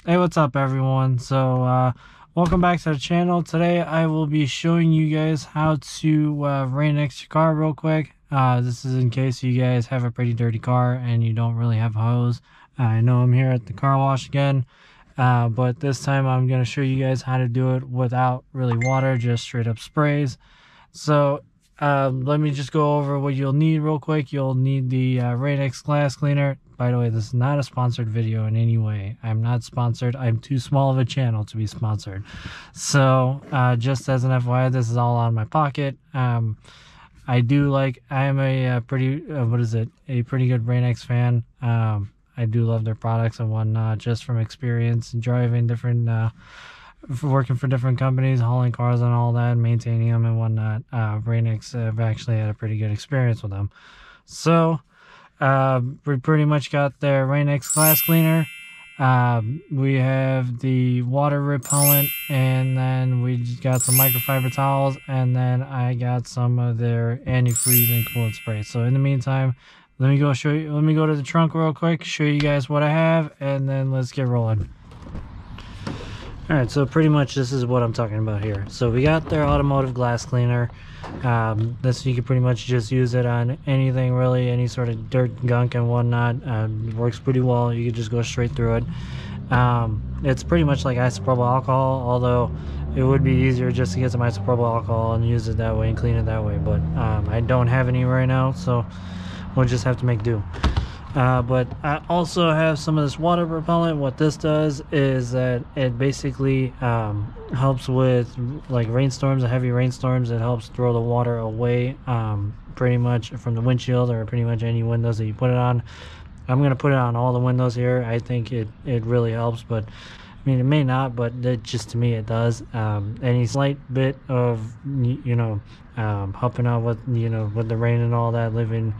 Hey, what's up everyone? Welcome back to the channel. Today I will be showing you guys how to rain-x your car real quick. This is in case you guys have a pretty dirty car and you don't really have a hose. I know I'm here at the car wash again, but this time I'm going to show you guys how to do it without really water, just straight up sprays. Let me just go over what you'll need real quick. You'll need the rain-x glass cleaner. By the way, this is not a sponsored video in any way. I'm not sponsored. I'm too small of a channel to be sponsored. Just as an FYI, this is all out of my pocket. I am a pretty, a pretty good rain-x fan. I do love their products and whatnot, just from experience and driving different, working for different companies, hauling cars and all that, maintaining them and whatnot. rain-x, I've actually had a pretty good experience with them. We pretty much got the rain-x glass cleaner. We have the water repellent, and then we just got some microfiber towels, and then I got some of their antifreeze and coolant spray. So in the meantime, let me go to the trunk real quick, show you guys what I have, and then let's get rolling. Alright, so pretty much this is what I'm talking about here. So we got their automotive glass cleaner. This, you can pretty much just use it on anything really, any sort of dirt, gunk and whatnot. It works pretty well. You can just go straight through it. It's pretty much like isopropyl alcohol, although it would be easier just to get some isopropyl alcohol and use it that way and clean it that way, but I don't have any right now, so we'll just have to make do. But I also have some of this water repellent. What this does is that it basically helps with like rainstorms and heavy rainstorms. It helps throw the water away pretty much from the windshield or pretty much any windows that you put it on. I'm going to put it on all the windows here. I think it really helps, but I mean, it may not, but just to me it does. Any slight bit of, helping out with, with the rain and all that, living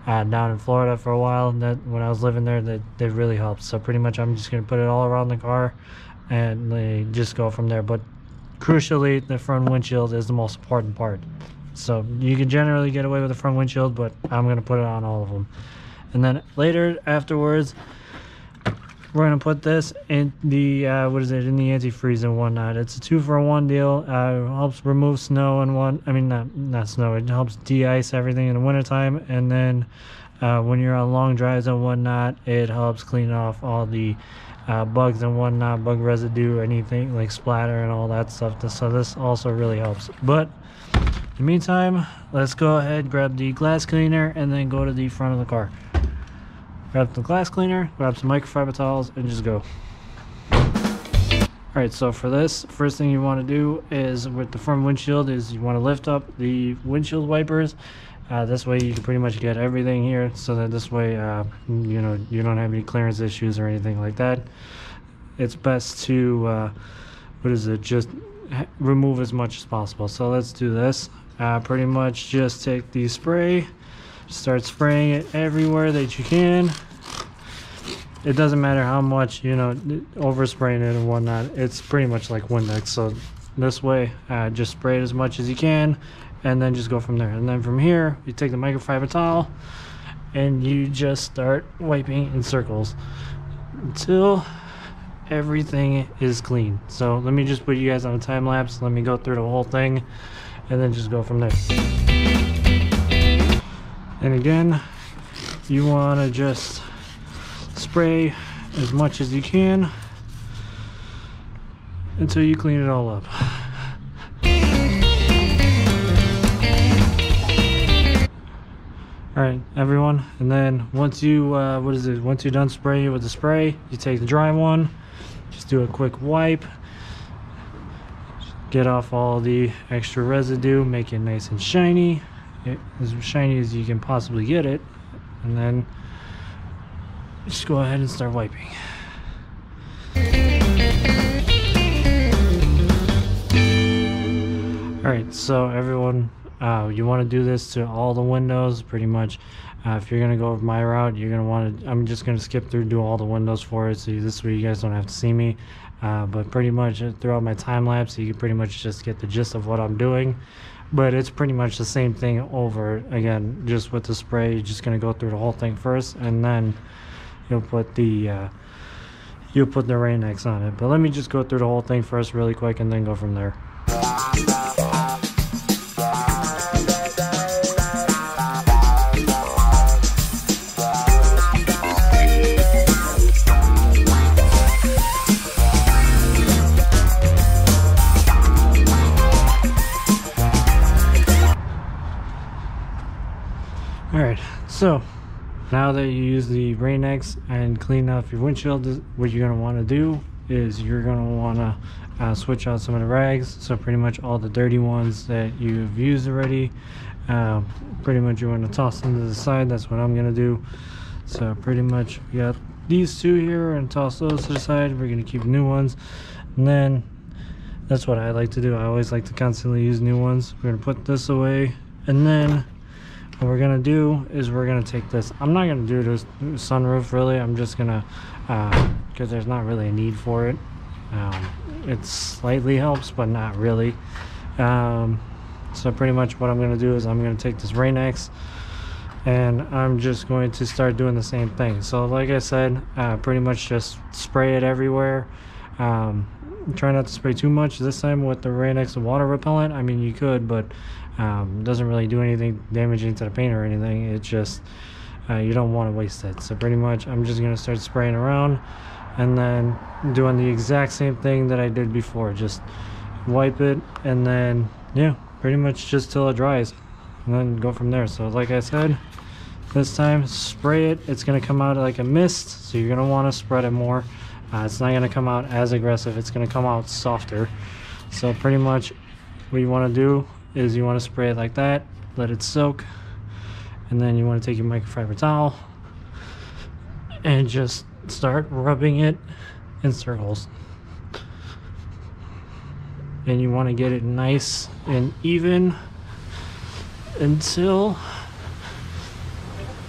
down in Florida for a while, that when I was living there, that really helps. So pretty much I'm just going to put it all around the car and just go from there. But crucially, the front windshield is the most important part. So you can generally get away with the front windshield, but I'm going to put it on all of them. And then later, afterwards, we're going to put this in the, in the antifreeze and whatnot. It's a 2-for-1 deal. It helps remove snow and not snow. It helps de-ice everything in the wintertime. And then when you're on long drives and whatnot, it helps clean off all the bugs and whatnot, bug residue, anything like splatter and all that stuff. So this also really helps. But in the meantime, let's go ahead, grab the glass cleaner, and then go to the front of the car. Grab the glass cleaner, grab some microfiber towels, and just go. Alright, so for this, first thing you want to do is with the front windshield is you want to lift up the windshield wipers. This way you can pretty much get everything here, so that this way you don't have any clearance issues or anything like that. It's best to just remove as much as possible. So let's do this. Pretty much just take the spray, start spraying it everywhere that you can. It doesn't matter how much, overspraying it and whatnot. It's pretty much like Windex. So this way, just spray it as much as you can, and then just go from there. And then from here, you take the microfiber towel and you just start wiping in circles until everything is clean. So let me just put you guys on a time lapse. Let me go through the whole thing and then just go from there. And again, you want to just spray as much as you can until you clean it all up. Alright, everyone, and then once you once you're done spraying it with the spray, you take the dry one, just do a quick wipe, get off all the extra residue, make it nice and shiny. As shiny as you can possibly get it, and then just go ahead and start wiping. Alright, so everyone, you want to do this to all the windows pretty much. If you're gonna go my route, you're gonna want to, I'm just gonna skip through, do all the windows for it, so this way you guys don't have to see me. But pretty much throughout my time lapse, you can pretty much just get the gist of what I'm doing. But it's pretty much the same thing over again, just with the spray. You're just going to go through the whole thing first, and then you'll put the you'll put the Rain-X on it. But let me just go through the whole thing first really quick and then go from there. Alright, so now that you use the Rain-X and clean off your windshield, what you're going to want to do is you're going to want to switch out some of the rags. So pretty much all the dirty ones that you've used already, pretty much you want to toss them to the side. That's what I'm going to do. So pretty much we got these two here and toss those to the side. We're going to keep new ones, and then that's what I like to do. I always like to constantly use new ones. We're going to put this away, and then what we're gonna do is we're gonna take this. I'm not gonna do this sunroof really. I'm just gonna because there's not really a need for it. It slightly helps, but not really. So pretty much what I'm gonna do is I'm gonna take this Rain-X and I'm just going to start doing the same thing. So like I said, pretty much just spray it everywhere. Try not to spray too much this time with the Rain-X water repellent. I mean, you could, but doesn't really do anything damaging to the paint or anything. It just you don't want to waste it. So pretty much I'm just gonna start spraying around and then doing the exact same thing that I did before. Just wipe it, and then yeah, pretty much just till it dries, and then go from there. So like I said, this time spray it. It's gonna come out like a mist, so you're gonna want to spread it more. It's not gonna come out as aggressive. It's gonna come out softer. So pretty much what you want to do is you want to spray it like that, let it soak, and then you want to take your microfiber towel and just start rubbing it in circles. And you want to get it nice and even until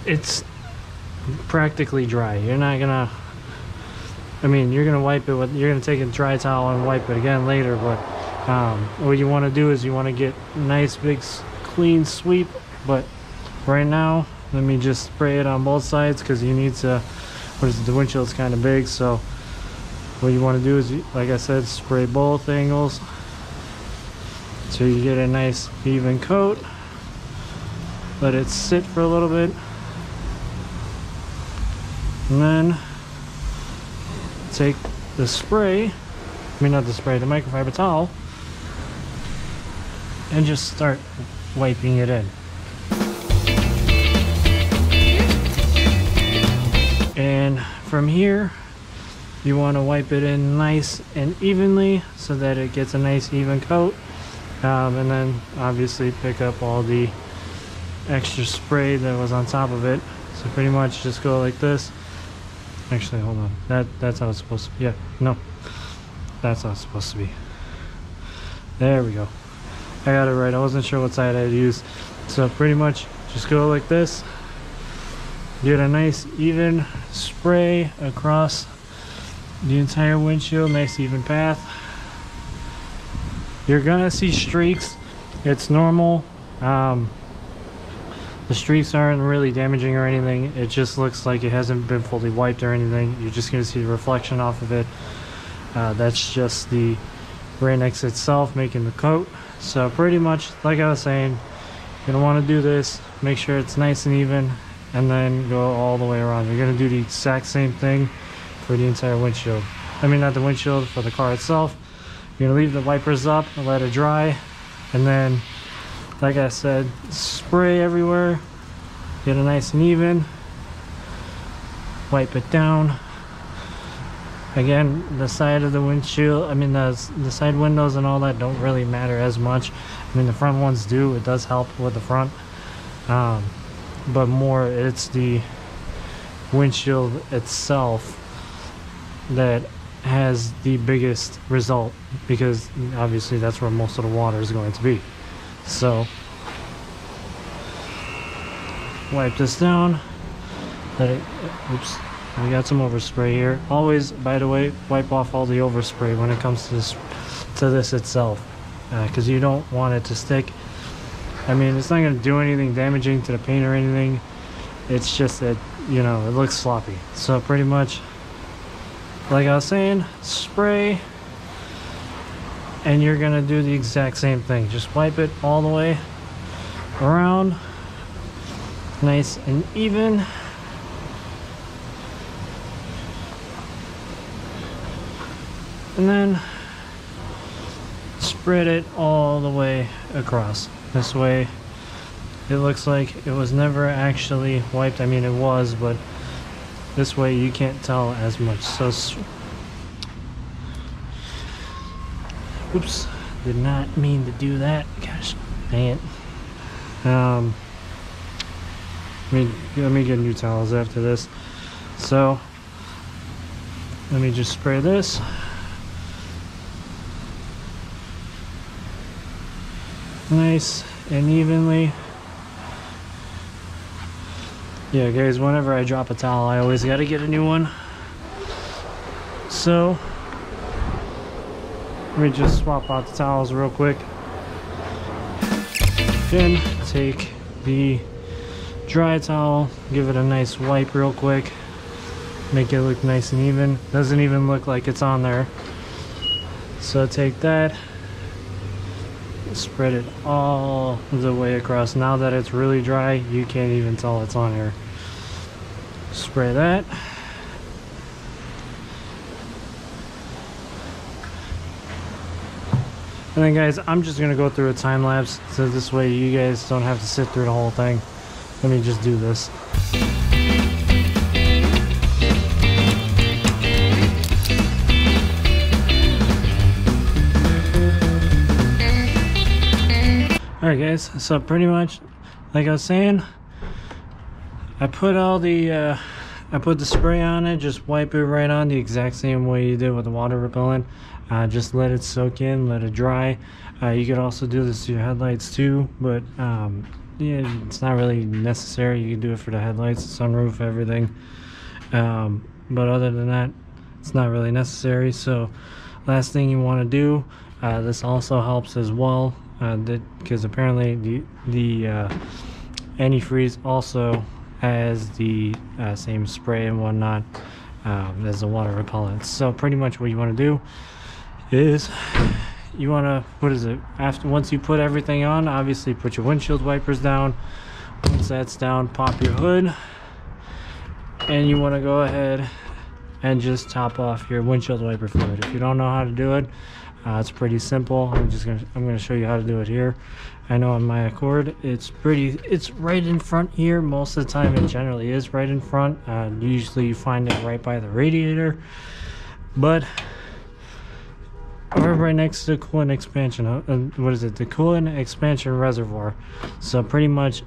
it's practically dry. You're not gonna, I mean, you're gonna wipe it with, you're gonna take a dry towel and wipe it again later, but what you want to do is you want to get nice big clean sweep. But right now let me just spray it on both sides, because you need to, the windshield's kind of big. So what you want to do is, like I said, spray both angles so you get a nice even coat. Let it sit for a little bit, and then take the spray, I mean not the spray, the microfiber towel, and just start wiping it in. And from here you want to wipe it in nice and evenly so that it gets a nice even coat, and then obviously pick up all the extra spray that was on top of it. So pretty much just go like this. Actually, hold on, that's how it's supposed to be. Yeah, no, that's how it's supposed to be. There we go, I got it right. I wasn't sure what side I'd use. So pretty much just go like this, get a nice even spray across the entire windshield, nice even path. You're gonna see streaks, it's normal. The streaks aren't really damaging or anything. It just looks like it hasn't been fully wiped or anything. You're just gonna see the reflection off of it. That's just the Rain-X itself making the coat. So pretty much, like I was saying, you're gonna want to do this, make sure it's nice and even, and then go all the way around. You're gonna do the exact same thing for the entire windshield. I mean, not the windshield, for the car itself. You're gonna leave the wipers up and let it dry, and then, like I said, spray everywhere, get it nice and even, wipe it down. Again, the side of the windshield, I mean the side windows and all that don't really matter as much. I mean, the front ones do, it does help with the front, but more it's the windshield itself that has the biggest result, because obviously that's where most of the water is going to be. So wipe this down, let it, oops, we got some overspray here. Always, by the way, wipe off all the overspray when it comes to this itself, because you don't want it to stick. I mean, it's not going to do anything damaging to the paint or anything. It's just that, you know, it looks sloppy. So pretty much like I was saying, spray, and you're gonna do the exact same thing. Just wipe it all the way around, nice and even. And then spread it all the way across. This way it looks like it was never actually wiped. I mean, it was, but this way you can't tell as much. So oops, did not mean to do that. Gosh dang it. Let me get new towels after this. So let me just spray this. Nice and evenly. Yeah, guys, whenever I drop a towel, I always got to get a new one. So let me just swap out the towels real quick. Then take the dry towel, give it a nice wipe real quick, make it look nice and even. Doesn't even look like it's on there. So take that, spread it all the way across. Now that it's really dry, you can't even tell it's on here. Spray that. And then guys, I'm just gonna go through a time lapse, so this way you guys don't have to sit through the whole thing. Let me just do this. Alright guys, so pretty much like I was saying, I put all the I put the spray on it, just wipe it right on the exact same way you did with the water repellent. Just let it soak in, let it dry. You could also do this to your headlights too, but yeah, it's not really necessary. You can do it for the headlights, sunroof, everything. But other than that, it's not really necessary. So last thing you want to do, this also helps as well, because apparently the antifreeze also has the same spray and whatnot as the water repellent. So pretty much what you want to do is you want to, once you put everything on, obviously put your windshield wipers down. Once that's down, pop your hood, and you want to go ahead and just top off your windshield wiper fluid. If you don't know how to do it, it's pretty simple. I'm gonna show you how to do it here. I know on my Accord it's right in front here. Most of the time it generally is right in front. Usually you find it right by the radiator, but or right next to the coolant expansion, the coolant expansion reservoir. So pretty much,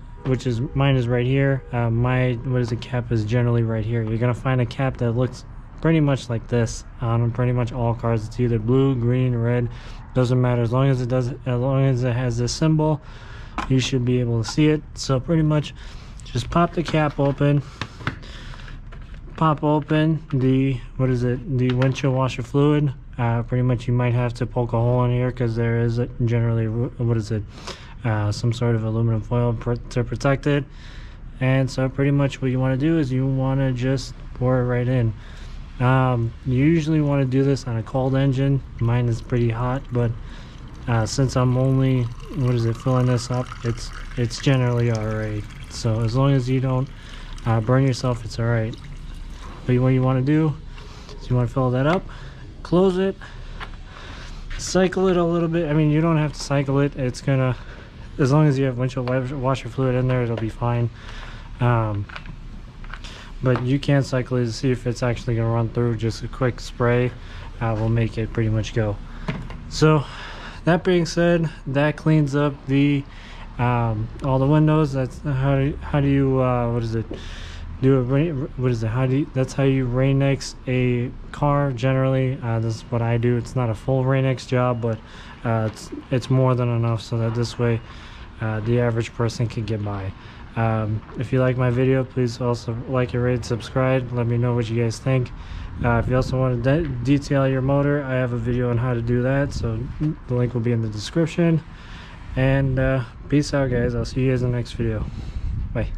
mine is right here. My cap is generally right here. You're gonna find a cap that looks pretty much like this on pretty much all cars. It's either blue, green, red, doesn't matter. As long as it has this symbol, you should be able to see it. So pretty much just pop the cap open, pop open the windshield washer fluid. Pretty much you might have to poke a hole in here because there is generally some sort of aluminum foil to protect it. And so pretty much what you want to do is you want to just pour it right in. You usually want to do this on a cold engine. Mine is pretty hot, but since I'm only filling this up, it's generally alright. So as long as you don't burn yourself, it's alright. But what you want to do is you want to fill that up, close it, cycle it a little bit. I mean, you don't have to cycle it. It's gonna, as long as you have windshield washer fluid in there, it'll be fine. But you can cycle it to see if it's actually going to run through. Just a quick spray will make it pretty much go. So that being said, that cleans up the all the windows. That's how do you that's how you Rain-X a car generally. This is what I do. It's not a full Rain-X job, but it's more than enough so that this way the average person can get by. If you like my video, please also like it, rate, subscribe. Let me know what you guys think. If you also want to detail your motor, I have a video on how to do that, so the link will be in the description. And peace out guys. I'll see you guys in the next video. Bye.